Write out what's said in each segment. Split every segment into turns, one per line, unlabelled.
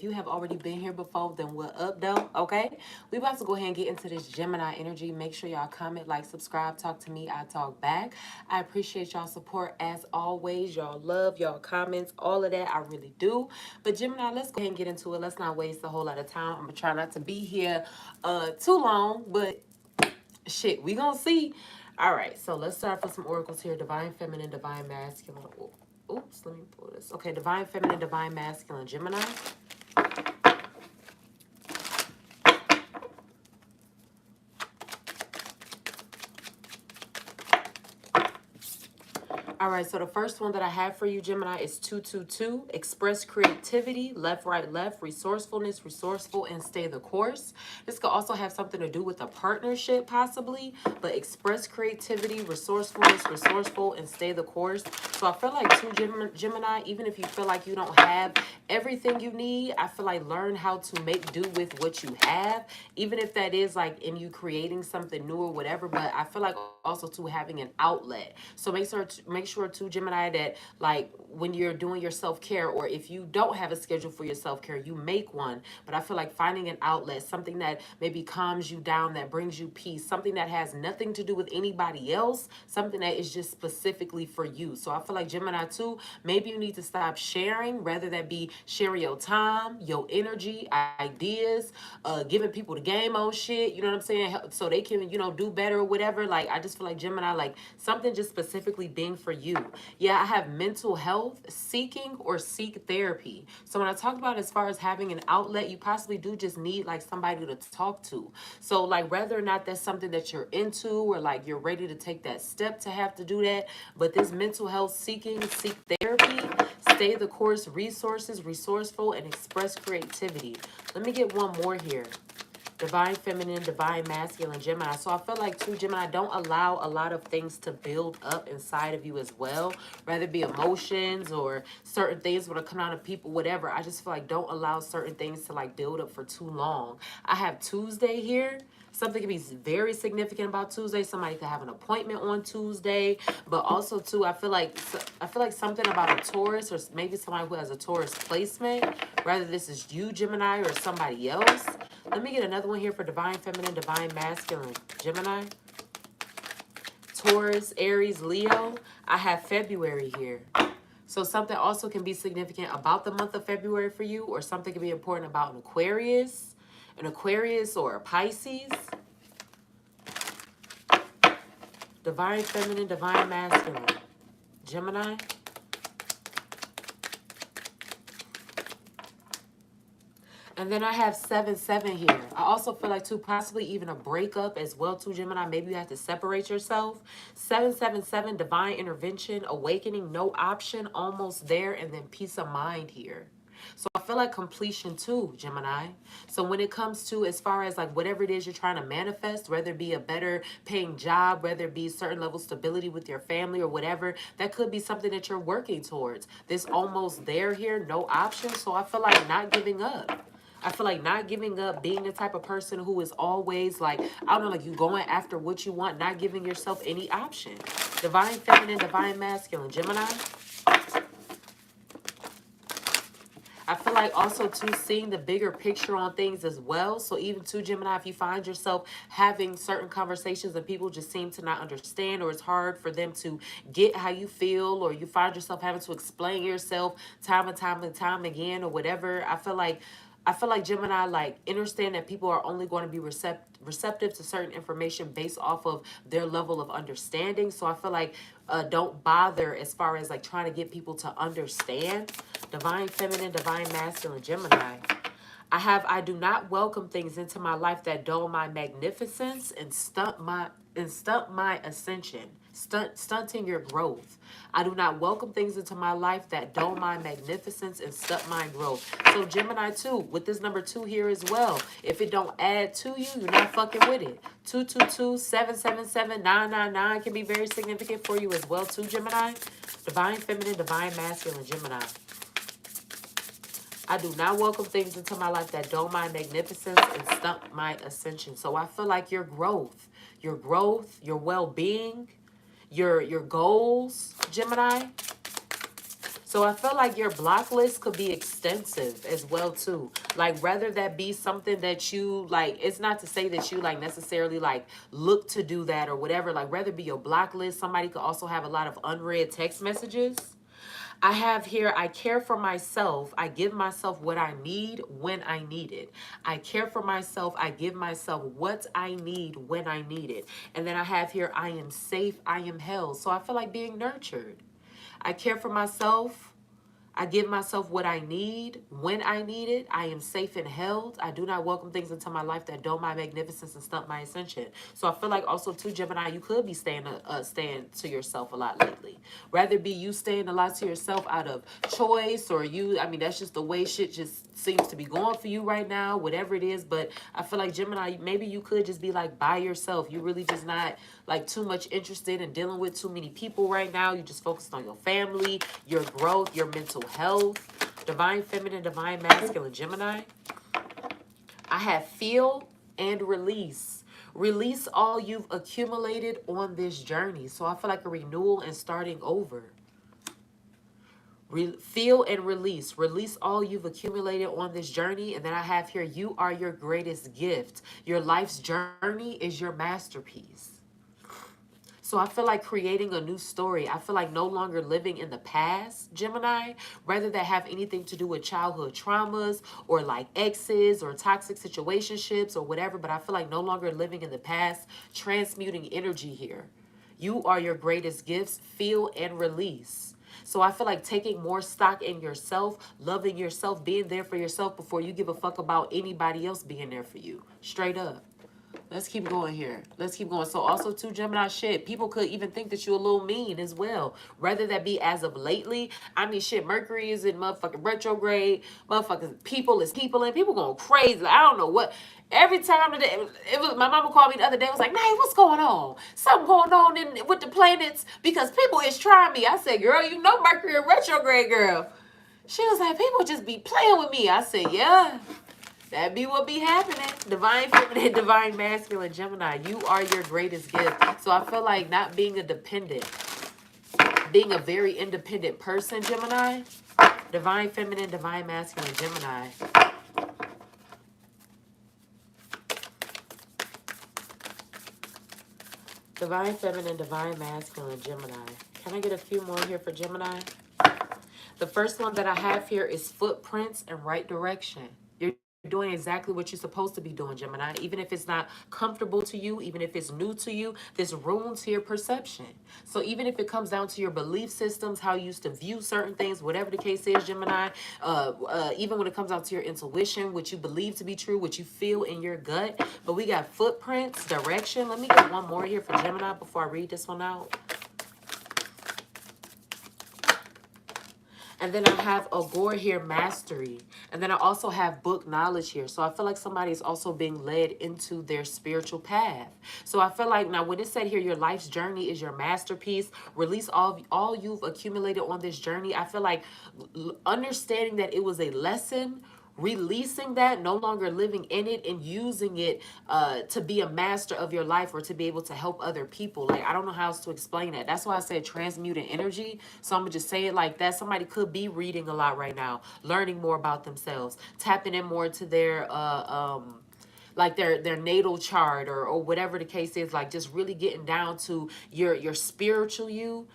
you have already been here before, then what up, though? Okay, we about to go ahead and get into this Gemini energy. Make sure y'all comment, like, subscribe, talk to me, I talk back. I appreciate y'all support as always. Y'all love, y'all comments, all of that. I really do. But Gemini, let's go ahead and get into it. Let's not waste a whole lot of time. I'm gonna try not to be here too long, but shit, we gonna see. All right, so let's start with some oracles here. Divine feminine, divine masculine. Oops, let me pull this. Okay, divine feminine, divine masculine, Gemini. All right, so the first one that I have for you, Gemini, is 222. Express creativity, left, resourcefulness, resourceful, and stay the course. This could also have something to do with a partnership, possibly, but express creativity, resourcefulness, resourceful, and stay the course. So I feel like Gemini, even if you feel like you don't have everything you need, I feel like learn how to make do with what you have, even if that is like in you creating something new or whatever. But I feel like also to having an outlet. So make sure too, Gemini, that like when you're doing your self-care, or if you don't have a schedule for your self-care, you make one. But I feel like finding an outlet, something that maybe calms you down, that brings you peace, something that has nothing to do with anybody else, something that is just specifically for you. So I feel like Gemini too, maybe you need to stop sharing, rather that be sharing your time, your energy, ideas, giving people the game on shit, you know what I'm saying? So they can, do better or whatever. Like, I just feel like Gemini, like something just specifically being for you. Yeah, I have mental health, seeking or seek therapy. So when I talked about as far as having an outlet, you possibly do just need like somebody to talk to. So like whether or not that's something that you're into, or like you're ready to take that step to have to do that, but this mental health seeking, seek therapy, stay the course, resources, resourceful, and express creativity. Let me get one more here. Divine feminine, divine masculine, Gemini. So I feel like too, Gemini, don't allow a lot of things to build up inside of you as well. Rather it be emotions or certain things when it come out of people, whatever. I just feel like don't allow certain things to like build up for too long. I have Tuesday here. Something can be very significant about Tuesday. Somebody could have an appointment on Tuesday, but also too, I feel like something about a Taurus, or maybe somebody who has a Taurus placement. Whether this is you, Gemini, or somebody else. Let me get another one here for divine feminine, divine masculine, Gemini, Taurus, Aries, Leo. I have February here. So something also can be significant about the month of February for you, or something can be important about an Aquarius or a Pisces. Divine feminine, divine masculine, Gemini. And then I have 7-7 here. I also feel like too, possibly even a breakup as well too, Gemini. Maybe you have to separate yourself. 7-7-7, divine intervention, awakening, no option, almost there, and then peace of mind here. So I feel like completion too, Gemini. So when it comes to as far as like whatever it is you're trying to manifest, whether it be a better paying job, whether it be certain level of stability with your family or whatever, that could be something that you're working towards. This almost there here, no option. So I feel like not giving up. I feel like not giving up, being the type of person who is always like, I don't know, like you going after what you want, not giving yourself any option. Divine feminine, divine masculine, Gemini. I feel like also too, seeing the bigger picture on things as well. So even too, Gemini, if you find yourself having certain conversations and people just seem to not understand, or it's hard for them to get how you feel, or you find yourself having to explain yourself time and time and time again or whatever, I feel like Gemini, like, understand that people are only going to be receptive to certain information based off of their level of understanding. So I feel like don't bother as far as like trying to get people to understand. Divine feminine, divine masculine, Gemini. I do not welcome things into my life that dull my magnificence and stunt my ascension, stunting your growth. I do not welcome things into my life that dull my magnificence and stunt my growth. So Gemini too, with this number 2 here as well. If it don't add to you, you're not fucking with it. 222, 777, 999 can be very significant for you as well too, Gemini. Divine feminine, divine masculine, Gemini. I do not welcome things into my life that dull my magnificence and stunt my ascension. So I feel like your growth, your well-being, your goals, Gemini. So I feel like your block list could be extensive as well too. Like rather that be something that you like, it's not to say that you like necessarily like look to do that or whatever. Like rather be your block list. Somebody could also have a lot of unread text messages. I have here, I care for myself. I give myself what I need when I need it. I care for myself. I give myself what I need when I need it. And then I have here, I am safe. I am held. So I feel like being nurtured. I care for myself. I give myself what I need when I need it. I am safe and held. I do not welcome things into my life that don't my magnificence and stunt my ascension. So I feel like also too, Gemini, you could be staying to yourself a lot lately. Rather be you staying a lot to yourself out of choice or you. I mean, that's just the way shit just seems to be going for you right now, whatever it is. But I feel like Gemini, maybe you could just be like by yourself. You really just not like too much interested in dealing with too many people right now. You just focused on your family, your growth, your mental health. Divine feminine, divine masculine, Gemini. I have feel and release. Release all you've accumulated on this journey. So I feel like a renewal and starting over. Feel and release. Release all you've accumulated on this journey. And then I have here, you are your greatest gift. Your life's journey is your masterpiece. So I feel like creating a new story. I feel like no longer living in the past, Gemini, rather than have anything to do with childhood traumas or like exes or toxic situationships or whatever. But I feel like no longer living in the past, transmuting energy here. You are your greatest gifts. Feel and release. So I feel like taking more stock in yourself, loving yourself, being there for yourself before you give a fuck about anybody else being there for you. Straight up. Let's keep going here. Let's keep going. So also too, Gemini, shit, people could even think that you're a little mean as well. Rather that be as of lately. I mean, shit, Mercury is in motherfucking retrograde. Motherfucking people is people and people going crazy. I don't know what. Every time today, it was my mama called me the other day. It was like, Naya, what's going on? Something going on with the planets because people is trying me. I said, girl, you know Mercury in retrograde, girl. She was like, people just be playing with me. I said, yeah. That be what be happening. Divine feminine, divine masculine, Gemini. You are your greatest gift. So I feel like not being a dependent, being a very independent person, Gemini. Divine feminine, divine masculine, Gemini. Divine feminine, divine masculine, Gemini. Can I get a few more here for Gemini? The first one that I have here is footprints and right direction. You're doing exactly what you're supposed to be doing, Gemini. Even if it's not comfortable to you, even if it's new to you, this ruins your perception. So even if it comes down to your belief systems, how you used to view certain things, whatever the case is, Gemini, even when it comes down to your intuition, what you believe to be true, what you feel in your gut. But we got footprints, direction. Let me get one more here for Gemini before I read this one out. And then I have Agor here, mastery. And then I also have book knowledge here. So I feel like somebody is also being led into their spiritual path. So I feel like now when it said here, your life's journey is your masterpiece, release all you've accumulated on this journey. I feel like understanding that it was a lesson, releasing that, no longer living in it and using it to be a master of your life or to be able to help other people. Like, I don't know how else to explain that. That's why I said transmuting energy. So I'm gonna just say it like that. Somebody could be reading a lot right now, learning more about themselves, tapping in more to their like their natal chart or whatever the case is, like just really getting down to your spiritual you,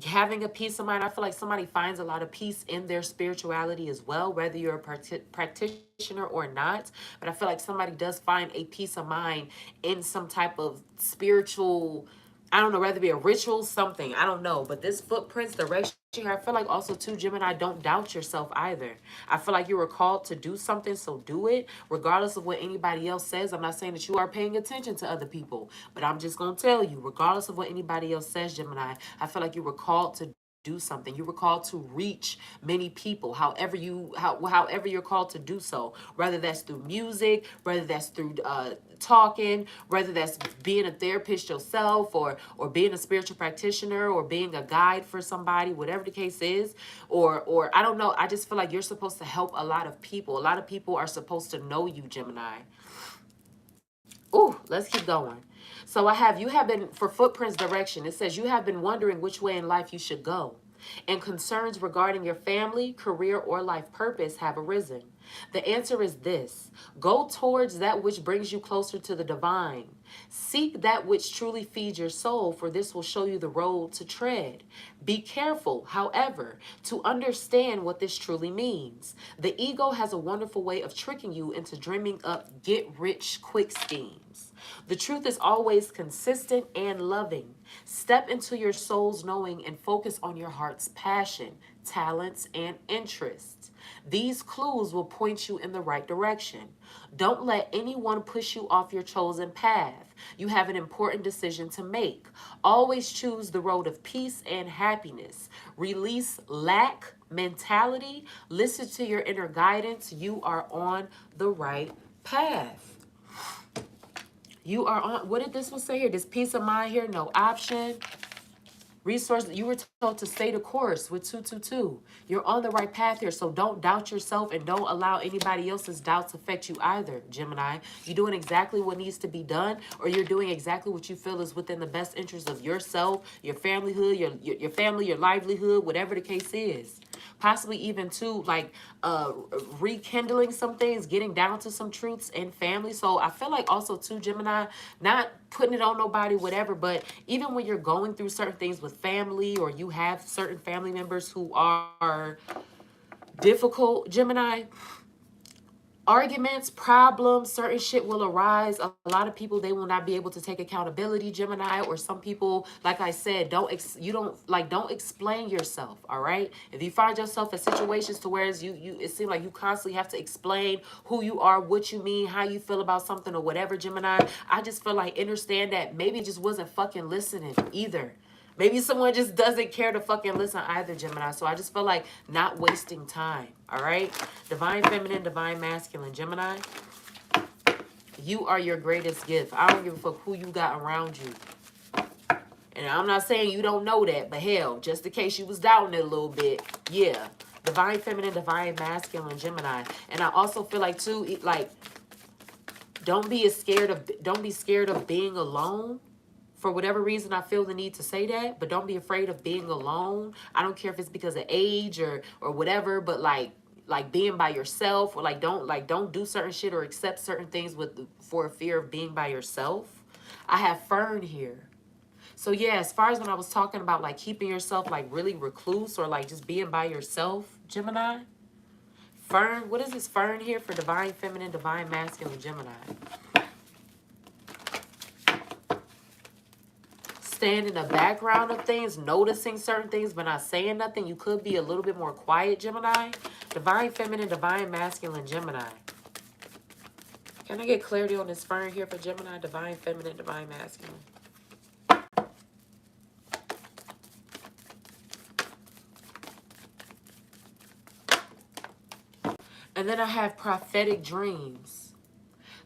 having a peace of mind. I feel like somebody finds a lot of peace in their spirituality as well, whether you're a practitioner or not. But I feel like somebody does find a peace of mind in some type of spiritual, I don't know, whether it be a ritual, something. I don't know. But this footprints, direction here, I feel like also too, Gemini, don't doubt yourself either. I feel like you were called to do something, so do it, regardless of what anybody else says. I'm not saying that you are paying attention to other people, but I'm just going to tell you, regardless of what anybody else says, Gemini, I feel like you were called to do something. You were called to reach many people, however you're called to do so, whether that's through music, whether that's through talking, whether that's being a therapist yourself or being a spiritual practitioner or being a guide for somebody, whatever the case is, or I don't know. I just feel like you're supposed to help a lot of people. A lot of people are supposed to know you, Gemini. Ooh, let's keep going. So you have been, for footprints direction, it says you have been wondering which way in life you should go. And concerns regarding your family, career, or life purpose have arisen. The answer is this: go towards that which brings you closer to the divine. Seek that which truly feeds your soul, for this will show you the road to tread. Be careful, however, to understand what this truly means. The ego has a wonderful way of tricking you into dreaming up get rich quick schemes. The truth is always consistent and loving. Step into your soul's knowing and focus on your heart's passion, talents, and interests. These clues will point you in the right direction. Don't let anyone push you off your chosen path. You have an important decision to make. Always choose the road of peace and happiness. Release lack mentality. Listen to your inner guidance. You are on the right path. You are on, what did this one say here? This peace of mind here, no option. Resource, you were told to stay the course with 222. You're on the right path here, so don't doubt yourself and don't allow anybody else's doubts affect you either, Gemini. You're doing exactly what needs to be done, or you're doing exactly what you feel is within the best interest of yourself, your familyhood, your family, your livelihood, whatever the case is. Possibly even too, like rekindling some things, getting down to some truths in family. So I feel like also too, Gemini, not putting it on nobody, whatever, but even when you're going through certain things with family, or you have certain family members who are difficult, Gemini, arguments, problems, certain shit will arise. A lot of people, they will not be able to take accountability, Gemini, or some people, like I said, don't explain yourself, all right? If you find yourself in situations to where it seems like you constantly have to explain who you are, what you mean, how you feel about something or whatever, Gemini, I just feel like understand that maybe it just wasn't fucking listening either. Maybe someone just doesn't care to fucking listen either, Gemini. So I just feel like not wasting time, all right? Divine Feminine, Divine Masculine, Gemini. You are your greatest gift. I don't give a fuck who you got around you. And I'm not saying you don't know that, but hell, just in case you was doubting it a little bit, yeah. Divine Feminine, Divine Masculine, Gemini. And I also feel like, too, like, don't be scared of being alone. For whatever reason, I feel the need to say that, but don't be afraid of being alone. I don't care if it's because of age or whatever, but like being by yourself, or don't do certain shit or accept certain things for a fear of being by yourself. I have Fern here. So yeah, as far as when I was talking about like keeping yourself like really recluse or like just being by yourself, Gemini. Fern, what is this Fern here for Divine Feminine, Divine Masculine, Gemini? Stand in the background of things, noticing certain things, but not saying nothing. You could be a little bit more quiet, Gemini. Divine Feminine, Divine Masculine, Gemini. Can I get clarity on this Fern here for Gemini? Divine Feminine, Divine Masculine. And then I have prophetic dreams.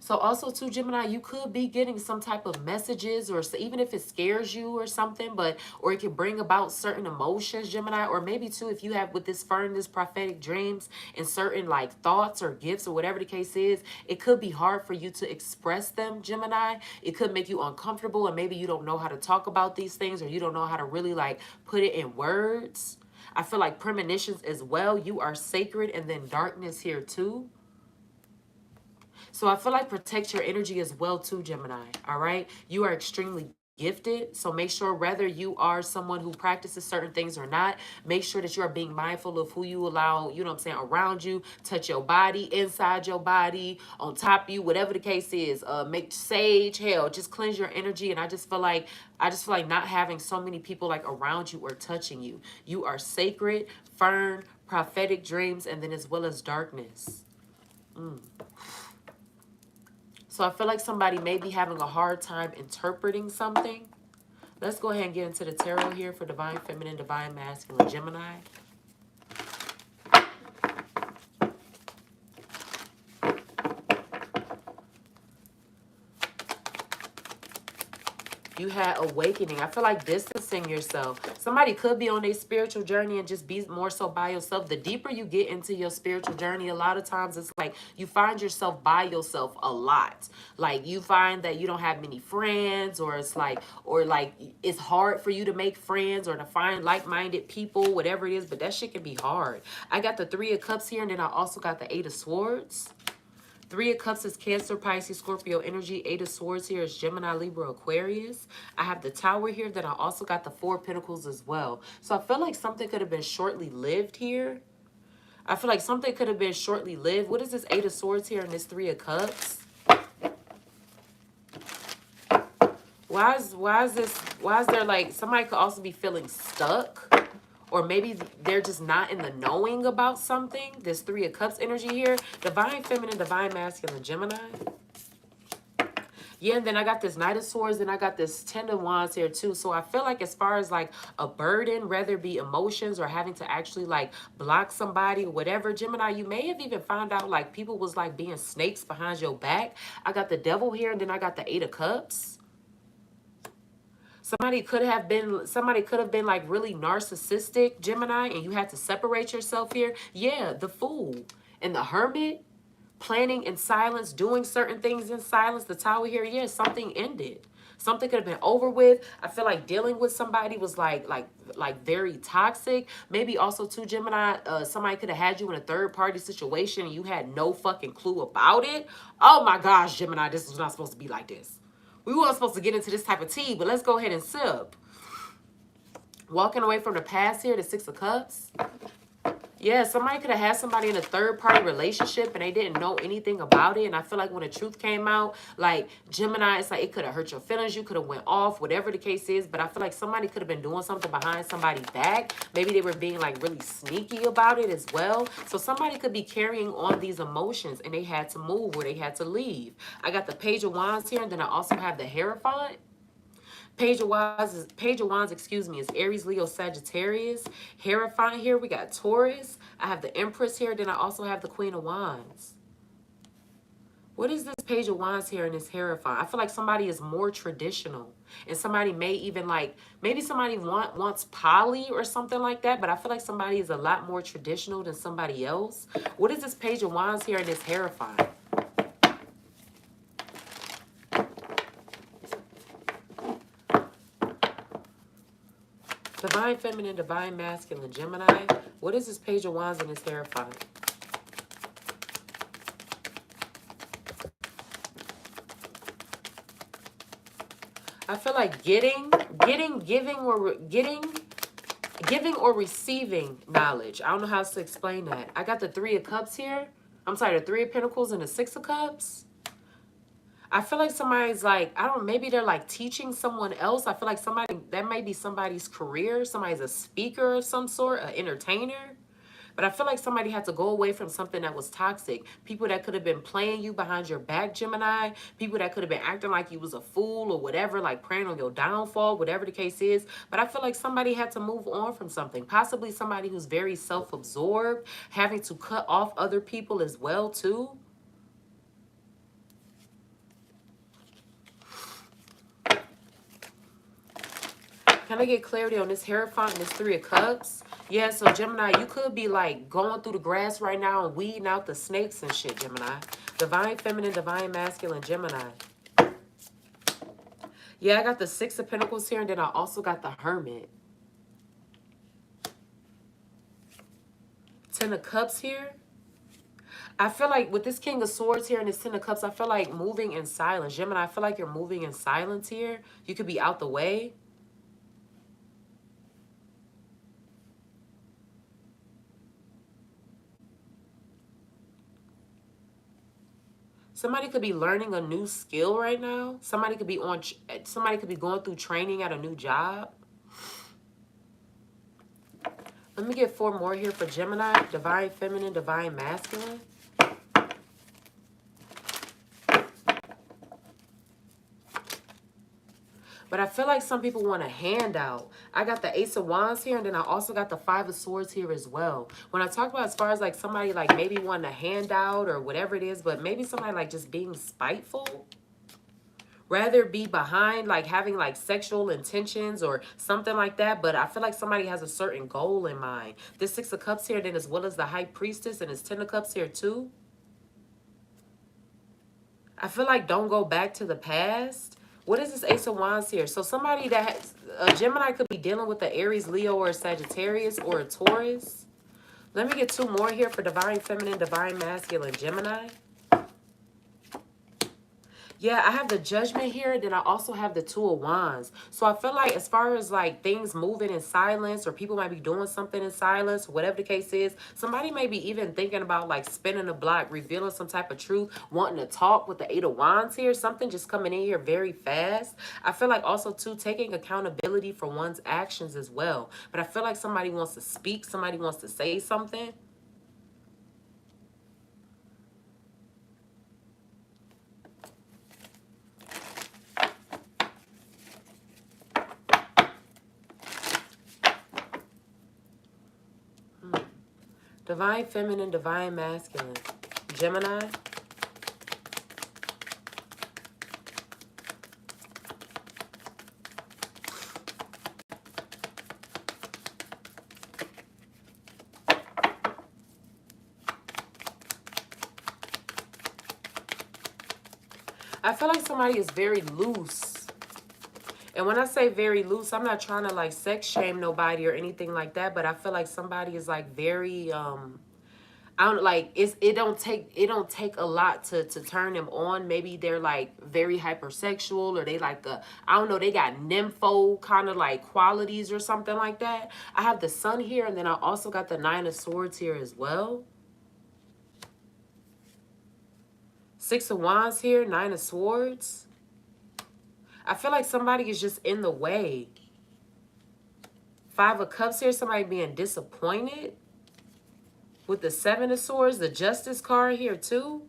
So also too, Gemini, you could be getting some type of messages, or even if it scares you or something, or it can bring about certain emotions, Gemini, or maybe too, if you have with this Fern, this prophetic dreams and certain like thoughts or gifts or whatever the case is, it could be hard for you to express them, Gemini. It could make you uncomfortable, and maybe you don't know how to talk about these things, or you don't know how to really like put it in words. I feel like premonitions as well. You are sacred, and then darkness here too. So I feel like protect your energy as well too, Gemini, all right? You are extremely gifted, so make sure whether you are someone who practices certain things or not, make sure that you are being mindful of who you allow, you know what I'm saying, around you, touch your body, inside your body, on top of you, whatever the case is. Make sage, hell, just cleanse your energy. And I just feel like not having so many people like around you or touching you. You are sacred, Fern, prophetic dreams, and then as well as darkness. So I feel like somebody may be having a hard time interpreting something. Let's go ahead and get into the tarot here for Divine Feminine, Divine Masculine, Gemini. You had awakening. I feel like distancing yourself. Somebody could be on a spiritual journey and just be more so by yourself. The deeper you get into your spiritual journey, a lot of times it's like you find yourself by yourself a lot. Like you find that you don't have many friends, or it's like, it's hard for you to make friends or to find like-minded people, whatever it is, but that shit can be hard. I got the Three of Cups here, and then I also got the Eight of Swords. Three of Cups is Cancer, Pisces, Scorpio energy. Eight of Swords here is Gemini, Libra, Aquarius. I have the Tower here. Then I also got the Four of Pentacles as well. So I feel like something could have been shortly lived here. I feel like something could have been shortly lived. What is this Eight of Swords here and this Three of Cups? Why is there like, somebody could also be feeling stuck? Or maybe they're just not in the knowing about something. This Three of Cups energy here. Divine Feminine, Divine Masculine, Gemini. Yeah, and then I got this Knight of Swords, and I got this Ten of Wands here too. So I feel like as far as like a burden, whether it be emotions or having to actually like block somebody or whatever, Gemini, you may have even found out like people was like being snakes behind your back. I got the Devil here, and then I got the Eight of Cups. Somebody could have been like really narcissistic, Gemini, and you had to separate yourself here. Yeah, the Fool and the Hermit, planning in silence, doing certain things in silence. The Tower here, yeah, something ended. Something could have been over with. I feel like dealing with somebody was like very toxic. Maybe also too, Gemini, somebody could have had you in a third party situation and you had no fucking clue about it. Oh my gosh, Gemini, this was not supposed to be like this. We weren't supposed to get into this type of tea, but let's go ahead and sip. Walking away from the past here, the Six of Cups. Yeah, somebody could have had somebody in a third-party relationship and they didn't know anything about it. And I feel like when the truth came out, like Gemini, it's like it could have hurt your feelings. You could have went off, whatever the case is. But I feel like somebody could have been doing something behind somebody's back. Maybe they were being like really sneaky about it as well. So somebody could be carrying on these emotions and they had to move or they had to leave. I got the Page of Wands here, and then I also have the Hierophant. Page of Wands, excuse me, is Aries, Leo, Sagittarius. Hierophant here, we got Taurus. I have the Empress here, then I also have the Queen of Wands. What is this Page of Wands here in this Hierophant? I feel like somebody is more traditional. And somebody may even like, maybe somebody wants poly or something like that, but I feel like somebody is a lot more traditional than somebody else. What is this Page of Wands here in this Hierophant? Divine Feminine, Divine Masculine, Gemini. What is this Page of Wands in this Hierophant? I feel like giving or receiving knowledge. I don't know how else to explain that. I got the Three of Cups here. I'm sorry, the Three of Pentacles and the Six of Cups. I feel like somebody's like, I don't know, maybe they're like teaching someone else. I feel like that might be somebody's career. Somebody's a speaker of some sort, an entertainer. But I feel like somebody had to go away from something that was toxic. People that could have been playing you behind your back, Gemini. People that could have been acting like you was a fool or whatever, like preying on your downfall, whatever the case is. But I feel like somebody had to move on from something. Possibly somebody who's very self-absorbed, having to cut off other people as well, too. Can I get clarity on this Hierophant and this Three of Cups? Yeah, so Gemini, you could be like going through the grass right now and weeding out the snakes and shit, Gemini. Divine Feminine, Divine Masculine, Gemini. Yeah, I got the Six of Pentacles here, and then I also got the Hermit. Ten of Cups here. I feel like with this King of Swords here and this Ten of Cups, I feel like moving in silence. Gemini, I feel like you're moving in silence here. You could be out the way. Somebody could be learning a new skill right now. Somebody could be going through training at a new job. Let me get 4 more here for Gemini. Divine Feminine, Divine Masculine. But I feel like some people want a handout. I got the Ace of Wands here, and then I also got the Five of Swords here as well. When I talk about as far as like somebody like maybe wanting a handout or whatever it is, but maybe somebody like just being spiteful. rather be behind like having like sexual intentions or something like that, but I feel like somebody has a certain goal in mind. This Six of Cups here, then as well as the High Priestess, and it's Ten of Cups here too. I feel like don't go back to the past. What is this Ace of Wands here? So somebody that has, a Gemini could be dealing with the Aries, Leo, or a Sagittarius, or a Taurus. Let me get two more here for Divine Feminine, Divine Masculine, Gemini. Yeah, I have the Judgment here. Then I also have the Two of Wands. So I feel like as far as like things moving in silence, or people might be doing something in silence, whatever the case is, somebody may be even thinking about like spinning a block, revealing some type of truth, wanting to talk with the Eight of Wands here. Something just coming in here very fast. I feel like also too taking accountability for one's actions as well. But I feel like somebody wants to speak. Somebody wants to say something. Divine Feminine, Divine Masculine, Gemini. I feel like somebody is very loose. And when I say very loose, I'm not trying to like sex shame nobody or anything like that, but I feel like somebody is like very I don't like it don't take a lot to turn them on. Maybe they're like very hypersexual, or they like I don't know, they got nympho kind of like qualities or something like that. I have the Sun here, and then I also got the Nine of Swords here as well. Six of Wands here, Nine of Swords. I feel like somebody is just in the way. Five of Cups here, somebody being disappointed. With the Seven of Swords, the Justice card here too.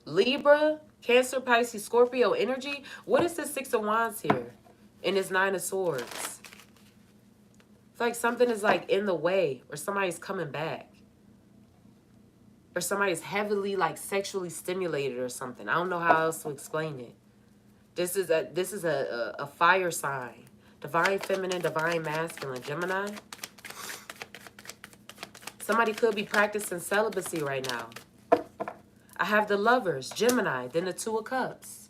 Libra, Cancer, Pisces, Scorpio energy. What is this Six of Wands here? And this Nine of Swords. It's like something is like in the way, or somebody's coming back. Or somebody's heavily like sexually stimulated or something. I don't know how else to explain it. This is a fire sign. Divine Feminine, Divine Masculine, Gemini. Somebody could be practicing celibacy right now. I have the Lovers, Gemini, then the Two of Cups.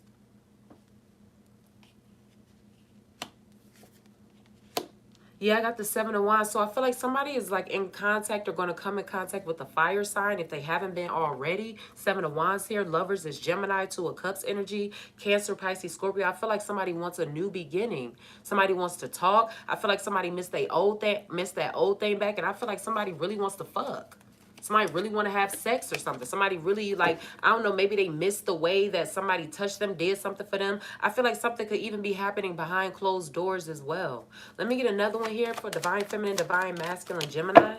Yeah, I got the Seven of Wands. So I feel like somebody is like in contact or going to come in contact with a fire sign if they haven't been already. Seven of Wands here. Lovers is Gemini, Two of Cups energy. Cancer, Pisces, Scorpio. I feel like somebody wants a new beginning. Somebody wants to talk. I feel like somebody missed that old thing back. And I feel like somebody really wants to fuck. Somebody really want to have sex or something. Somebody really like, I don't know, maybe they missed the way that somebody touched them, did something for them. I feel like something could even be happening behind closed doors as well. Let me get another one here for Divine Feminine, Divine Masculine, Gemini.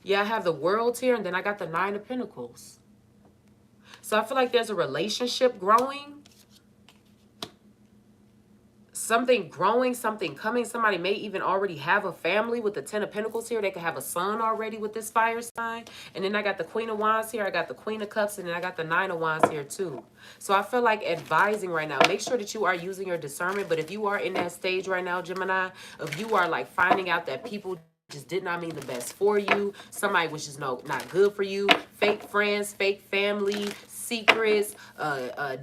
Yeah, I have the World here, and then I got the Nine of Pentacles. So I feel like there's a relationship growing. Something growing, something coming. Somebody may even already have a family with the Ten of Pentacles here. They could have a son already with this fire sign. And then I got the Queen of Wands here. I got the Queen of Cups. And then I got the Nine of Wands here too. So I feel like advising right now. Make sure that you are using your discernment. But if you are in that stage right now, Gemini, if you are like finding out that people just did not mean the best for you, somebody was just not good for you, fake friends, fake family, secrets,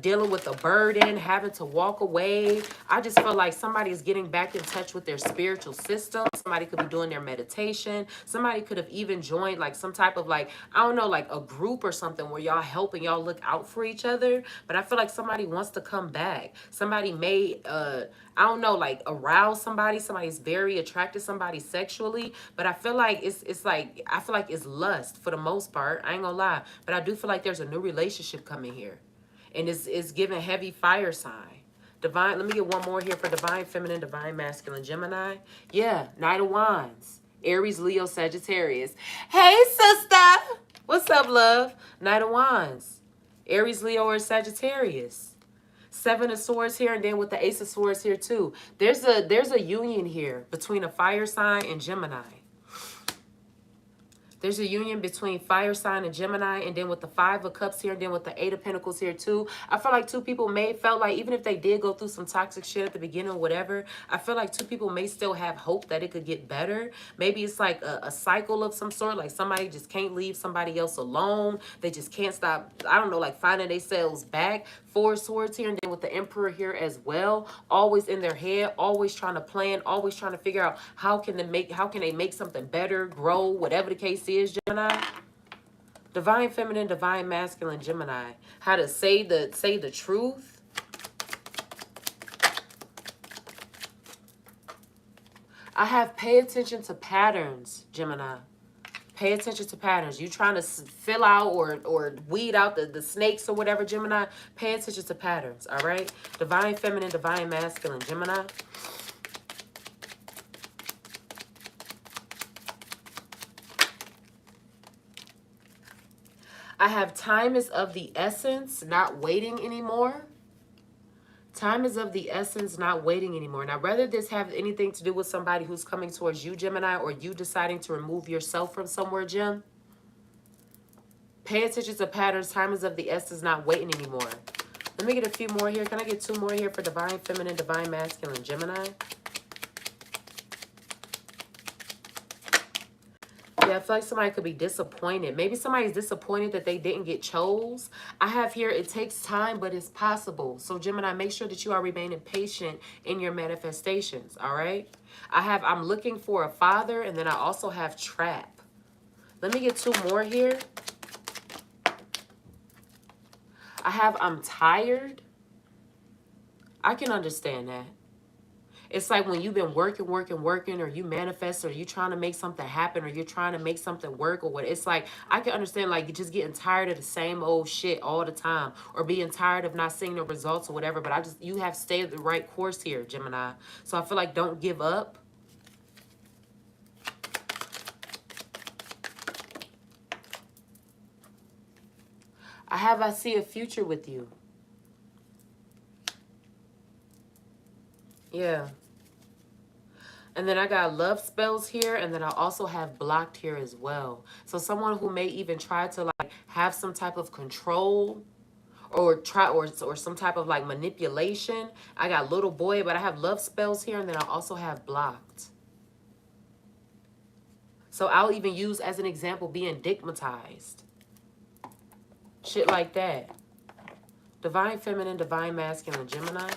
dealing with a burden, having to walk away. I just feel like somebody is getting back in touch with their spiritual system. Somebody could be doing their meditation. Somebody could have even joined like some type of like, I don't know, like a group or something where y'all help and y'all look out for each other. But I feel like somebody wants to come back. Somebody may, I don't know, like arouse somebody. Somebody's very attracted to somebody sexually. But I feel like it's like, I feel like it's lust for the most part. I ain't gonna lie. But I do feel like there's a new relationship coming here, and it's giving heavy fire sign. Divine, let me get one more here for Divine Feminine, Divine Masculine, Gemini. Yeah, Knight of Wands, Aries, Leo, Sagittarius. Hey, sister. What's up, love? Knight of Wands, Aries, Leo, or Sagittarius. Seven of Swords here, and then with the Ace of Swords here too. There's a union here between a fire sign and Gemini. There's a union between fire sign and Gemini, and then with the 5 of Cups here, and then with the 8 of Pentacles here too. I feel like two people felt like even if they did go through some toxic shit at the beginning or whatever, I feel like two people may still have hope that it could get better. Maybe it's like a cycle of some sort, like somebody just can't leave somebody else alone. They just can't stop, I don't know, like finding themselves back. 4 swords here, and then with the Emperor here as well, always in their head, always trying to plan, always trying to figure out how can they make something better, grow, whatever the case is, Gemini. Divine feminine, divine masculine, Gemini. How to say the truth. I have pay attention to patterns, Gemini. Pay attention to patterns. You trying to fill out or weed out the snakes or whatever, Gemini. Pay attention to patterns, all right? Divine feminine, divine masculine, Gemini. I have time is of the essence, not waiting anymore. Time is of the essence, not waiting anymore. Now, whether this have anything to do with somebody who's coming towards you, Gemini, or you deciding to remove yourself from somewhere, Gem, pay attention to patterns. Time is of the essence, not waiting anymore. Let me get a few more here. Can I get 2 more here for divine feminine, divine masculine, Gemini? Yeah, I feel like somebody could be disappointed. Maybe somebody's disappointed that they didn't get chose. I have here, it takes time, but it's possible. So Gemini, make sure that you are remaining patient in your manifestations, all right? I'm looking for a father, and then I also have trap. Let me get 2 more here. I'm tired. I can understand that. It's like when you've been working, or you manifest, or you trying to make something happen, or you're trying to make something work, or what. It's like, I can understand, like, you're just getting tired of the same old shit all the time, or being tired of not seeing the results or whatever. But you have stayed the right course here, Gemini. So I feel like don't give up. I see a future with you. Yeah. And then I got love spells here, and then I also have blocked here as well. So someone who may even try to like have some type of control or some type of like manipulation. I got little boy, but I have love spells here, and then I also have blocked. So I'll even use as an example being digmatized. Shit like that. Divine feminine, divine masculine, Gemini.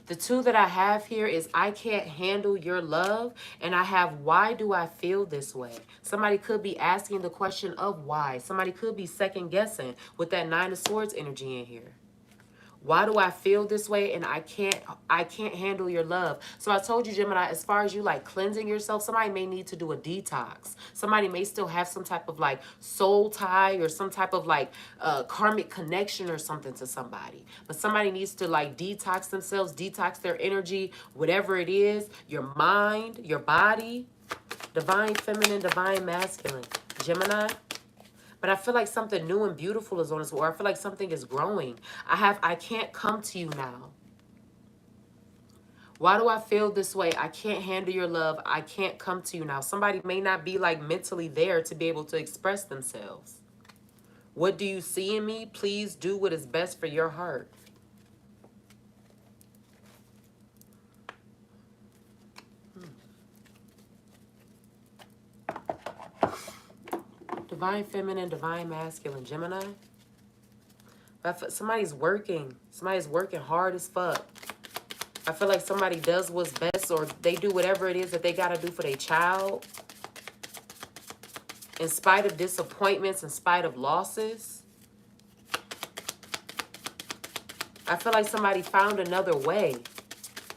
The 2 that I have here is I can't handle your love, and I have why do I feel this way? Somebody could be asking the question of why. Somebody could be second guessing with that 9 of Swords energy in here. Why do I feel this way, and I can't handle your love? So I told you, Gemini, as far as you like cleansing yourself, somebody may need to do a detox. Somebody may still have some type of like soul tie or some type of like karmic connection or something to somebody. But somebody needs to like detox themselves, detox their energy, whatever it is, your mind, your body. Divine feminine, divine masculine, Gemini. But I feel like something new and beautiful is on its way. Or I feel like something is growing. I can't come to you now. Why do I feel this way? I can't handle your love. I can't come to you now. Somebody may not be like mentally there to be able to express themselves. What do you see in me? Please do what is best for your heart. Divine feminine, divine masculine, Gemini. Somebody's working. Somebody's working hard as fuck. I feel like somebody does what's best, or they do whatever it is that they got to do for their child. In spite of disappointments, in spite of losses. I feel like somebody found another way.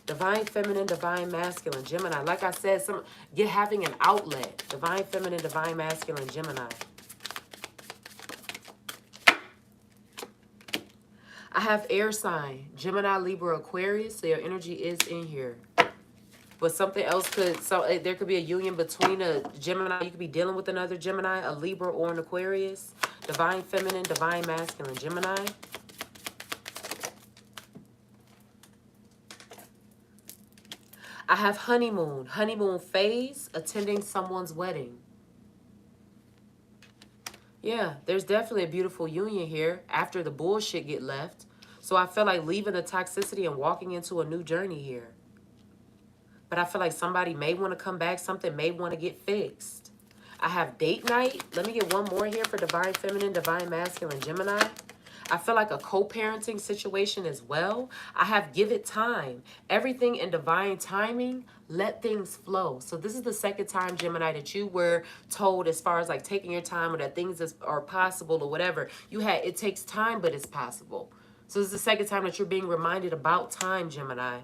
Divine feminine, divine masculine, Gemini. Like I said, having an outlet. Divine feminine, divine masculine, Gemini. I have air sign, Gemini, Libra, Aquarius. So your energy is in here. But something else there could be a union between a Gemini. You could be dealing with another Gemini, a Libra, or an Aquarius. Divine feminine, divine masculine, Gemini. I I have honeymoon. Honeymoon phase, attending someone's wedding. Yeah, there's definitely a beautiful union here after the bullshit get left. So I feel like leaving the toxicity and walking into a new journey here. But I feel like somebody may want to come back. Something may want to get fixed. I have date night. Let me get one more here for divine feminine, divine masculine, Gemini. I feel like a co-parenting situation as well. I have give it time. Everything in divine timing, let things flow. So this is the second time, Gemini, that you were told as far as like taking your time or that things are possible or whatever. You had, it takes time, but it's possible. So this is the second time that you're being reminded about time, Gemini.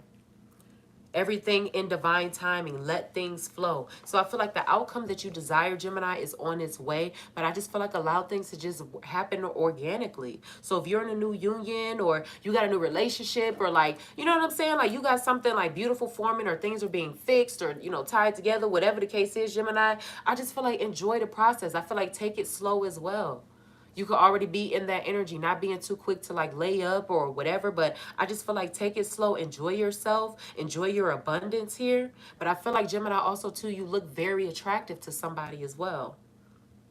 Everything in divine timing. Let things flow. So I feel like the outcome that you desire, Gemini, is on its way. But I just feel like allow things to just happen organically. So if you're in a new union or you got a new relationship or like, you know what I'm saying? Like you got something like beautiful forming or things are being fixed or, you know, tied together, whatever the case is, Gemini, I just feel like enjoy the process. I feel like take it slow as well. You could already be in that energy, not being too quick to like lay up or whatever. But I just feel like take it slow. Enjoy yourself. Enjoy your abundance here. But I feel like Gemini also too, you look very attractive to somebody as well.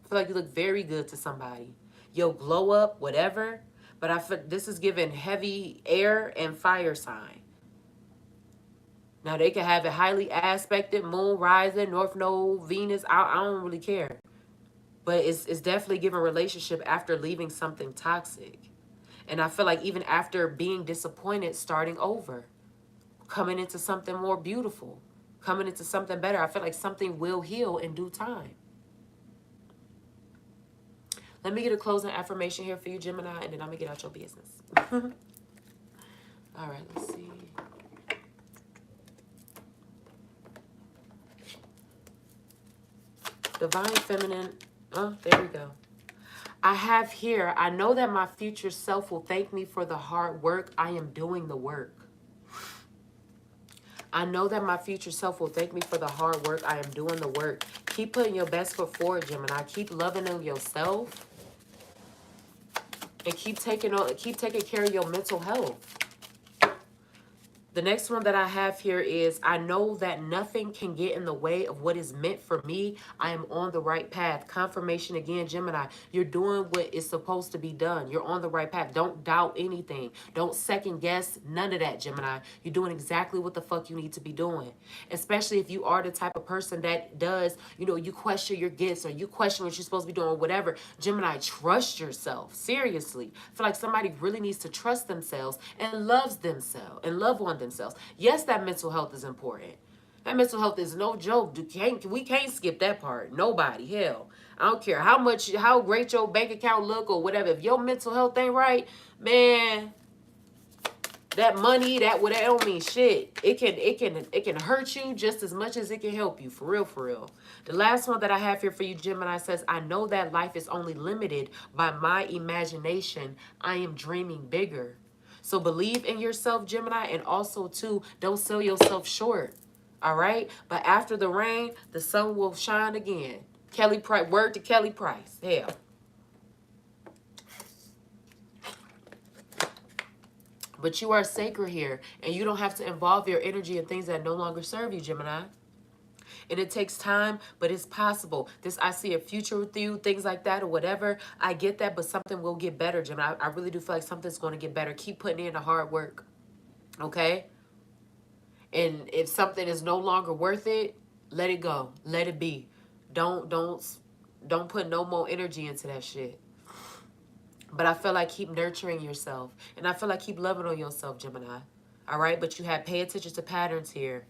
I feel like you look very good to somebody. Yo, glow up, whatever. But I feel this is giving heavy air and fire sign. Now they can have it highly aspected, moon rising, north node, Venus. I don't really care. But it's definitely giving relationship after leaving something toxic. And I feel like even after being disappointed, starting over, coming into something more beautiful, coming into something better. I feel like something will heal in due time. Let me get a closing affirmation here for you, Gemini, and then I'm going to get out your business. All right, let's see. Divine feminine. Oh, there we go. I have here, I know that my future self will thank me for the hard work. I am doing the work. I know that my future self will thank me for the hard work. I am doing the work. Keep putting your best foot forward, Gemini. Keep loving on yourself. And keep taking care of your mental health. The next one that I have here is, I know that nothing can get in the way of what is meant for me. I am on the right path. Confirmation again, Gemini. You're doing what is supposed to be done. You're on the right path. Don't doubt anything. Don't second guess none of that, Gemini. You're doing exactly what the fuck you need to be doing. Especially if you are the type of person that does, you know, you question your gifts or you question what you're supposed to be doing or whatever. Gemini, trust yourself. Seriously. I feel like somebody really needs to trust themselves and loves themselves and love on themselves. Yes, that mental health is important. That mental health is no joke. We can't skip that part. Nobody. Hell, I don't care how great your bank account look or whatever. If your mental health ain't right, man, that money, that whatever, don't mean shit. It can hurt you just as much as it can help you. For real, for real. The last one that I have here for you, Gemini, says, I know that life is only limited by my imagination. I am dreaming bigger. So believe in yourself, Gemini, and also, too, don't sell yourself short, all right? But after the rain, the sun will shine again. Kelly Price, word to Kelly Price. Hell. But you are sacred here, and you don't have to involve your energy in things that no longer serve you, Gemini. And it takes time, but it's possible. I see a future with you, things like that or whatever. I get that, but something will get better, Gemini. I really do feel like something's going to get better. Keep putting in the hard work, okay? And if something is no longer worth it, let it go. Let it be. Don't put no more energy into that shit. But I feel like keep nurturing yourself. And I feel like keep loving on yourself, Gemini. All right? But you have pay attention to patterns here.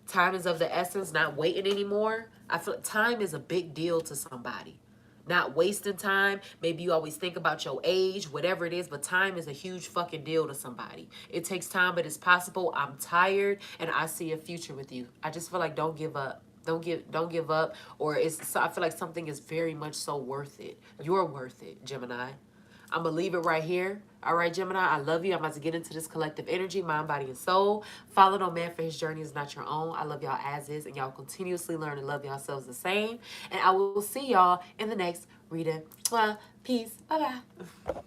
Time is of the essence, not waiting anymore. I feel like time is a big deal to somebody. Not wasting time. Maybe you always think about your age, whatever it is, but time is a huge fucking deal to somebody. It takes time, but it's possible. I'm tired, and I see a future with you. I just feel like don't give up. Don't give up. Or I feel like something is very much so worth it. You're worth it, Gemini. I'm going to leave it right here. All right, Gemini, I love you. I'm about to get into this collective energy, mind, body, and soul. Follow no man, for his journey is not your own. I love y'all as is, and y'all continuously learn and love yourselves the same. And I will see y'all in the next reading. Peace. Bye-bye.